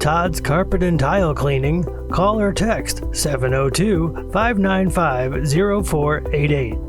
Todd's Carpet and Tile Cleaning, call or text 702-595-0488.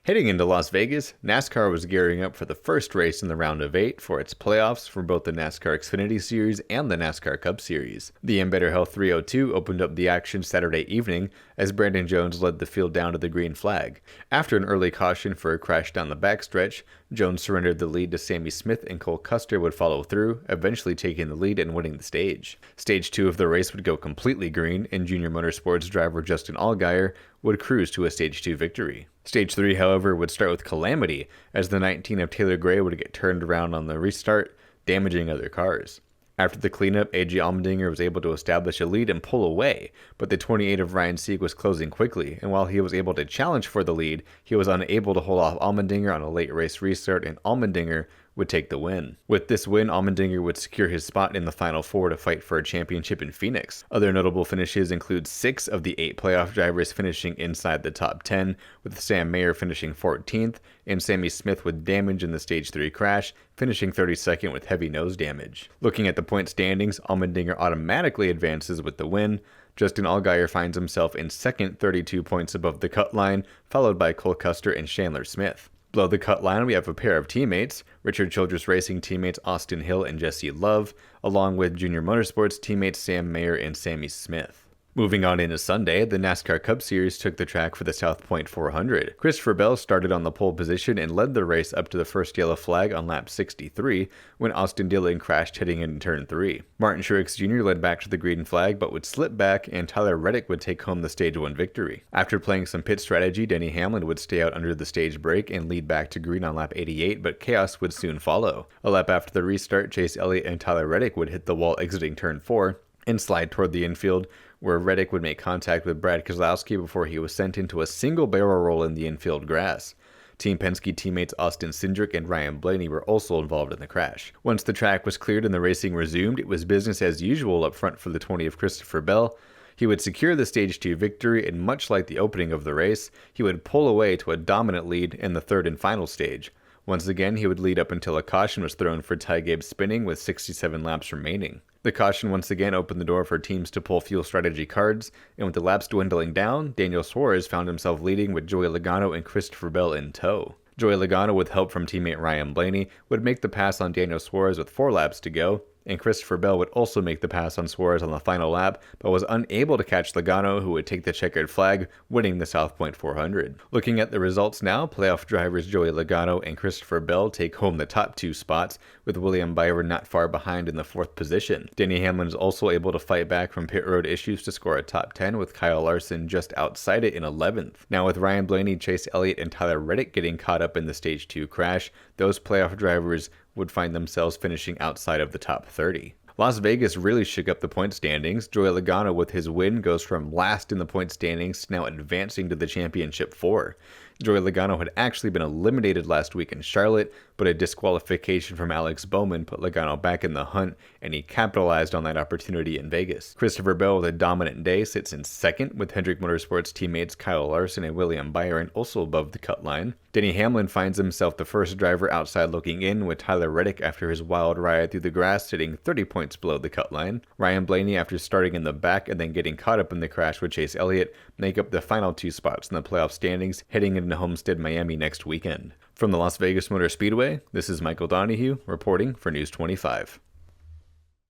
Heading into Las Vegas, NASCAR was gearing up for the first race in the round of 8 for its playoffs for both the NASCAR Xfinity Series and the NASCAR Cup Series. The Embedder Hill 302 opened up the action Saturday evening as Brandon Jones led the field down to the green flag. After an early caution for a crash down the backstretch, Jones surrendered the lead to Sammy Smith and Cole Custer would follow through, eventually taking the lead and winning the stage. Stage 2 of the race would go completely green, and Junior Motorsports driver Justin Allgaier would cruise to a Stage 2 victory. Stage 3, however, would start with calamity, as the 19 of Taylor Gray would get turned around on the restart, damaging other cars. After the cleanup, A.J. Allmendinger was able to establish a lead and pull away, but the 28 of Ryan Sieg was closing quickly, and while he was able to challenge for the lead, he was unable to hold off Allmendinger on a late race restart, and Allmendinger would take the win. With this win, Allmendinger would secure his spot in the Final Four to fight for a championship in Phoenix. Other notable finishes include 6 of the 8 playoff drivers finishing inside the top 10, with Sam Mayer finishing 14th, and Sammy Smith with damage in the Stage 3 crash, finishing 32nd with heavy nose damage. Looking at the point standings, Allmendinger automatically advances with the win. Justin Allgaier finds himself in second, 32 points above the cut line, followed by Cole Custer and Chandler Smith. Below the cut line, we have a pair of teammates, Richard Childress Racing teammates Austin Hill and Jesse Love, along with Junior Motorsports teammates Sam Mayer and Sammy Smith. Moving on into Sunday, the NASCAR Cup Series took the track for the South Point 400. Christopher Bell started on the pole position and led the race up to the first yellow flag on lap 63 when Austin Dillon crashed heading into turn 3. Martin Truex Jr. led back to the green flag but would slip back, and Tyler Reddick would take home the Stage 1 victory. After playing some pit strategy, Denny Hamlin would stay out under the stage break and lead back to green on lap 88, but chaos would soon follow. A lap after the restart, Chase Elliott and Tyler Reddick would hit the wall exiting turn 4 and slide toward the infield, where Reddick would make contact with Brad Keselowski before he was sent into a single barrel roll in the infield grass. Team Penske teammates Austin Cindric and Ryan Blaney were also involved in the crash. Once the track was cleared and the racing resumed, it was business as usual up front for the 20 of Christopher Bell. He would secure the Stage 2 victory, and much like the opening of the race, he would pull away to a dominant lead in the third and final stage. Once again, he would lead up until a caution was thrown for Ty Gibbs spinning with 67 laps remaining. The caution once again opened the door for teams to pull fuel strategy cards, and with the laps dwindling down, Daniel Suarez found himself leading with Joey Logano and Christopher Bell in tow. Joey Logano, with help from teammate Ryan Blaney, would make the pass on Daniel Suarez with 4 laps to go, and Christopher Bell would also make the pass on Suarez on the final lap, but was unable to catch Logano, who would take the checkered flag, winning the South Point 400. Looking at the results now, playoff drivers Joey Logano and Christopher Bell take home the top 2 spots, with William Byron not far behind in the 4th position. Denny Hamlin is also able to fight back from pit road issues to score a top 10, with Kyle Larson just outside it in 11th. Now with Ryan Blaney, Chase Elliott, and Tyler Reddick getting caught up in the Stage 2 crash, those playoff drivers would find themselves finishing outside of the top 30. Las Vegas really shook up the point standings. Joey Logano, with his win, goes from last in the point standings to now advancing to the championship 4. Joey Logano had actually been eliminated last week in Charlotte, but a disqualification from Alex Bowman put Logano back in the hunt, and he capitalized on that opportunity in Vegas. Christopher Bell, with a dominant day, sits in second, with Hendrick Motorsports teammates Kyle Larson and William Byron also above the cut line. Denny Hamlin finds himself the first driver outside looking in, with Tyler Reddick after his wild ride through the grass sitting 30 points below the cut line. Ryan Blaney, after starting in the back and then getting caught up in the crash with Chase Elliott, make up the final 2 spots in the playoff standings, heading into Homestead, Miami next weekend. From the Las Vegas Motor Speedway, this is Michael Donahue reporting for News 25.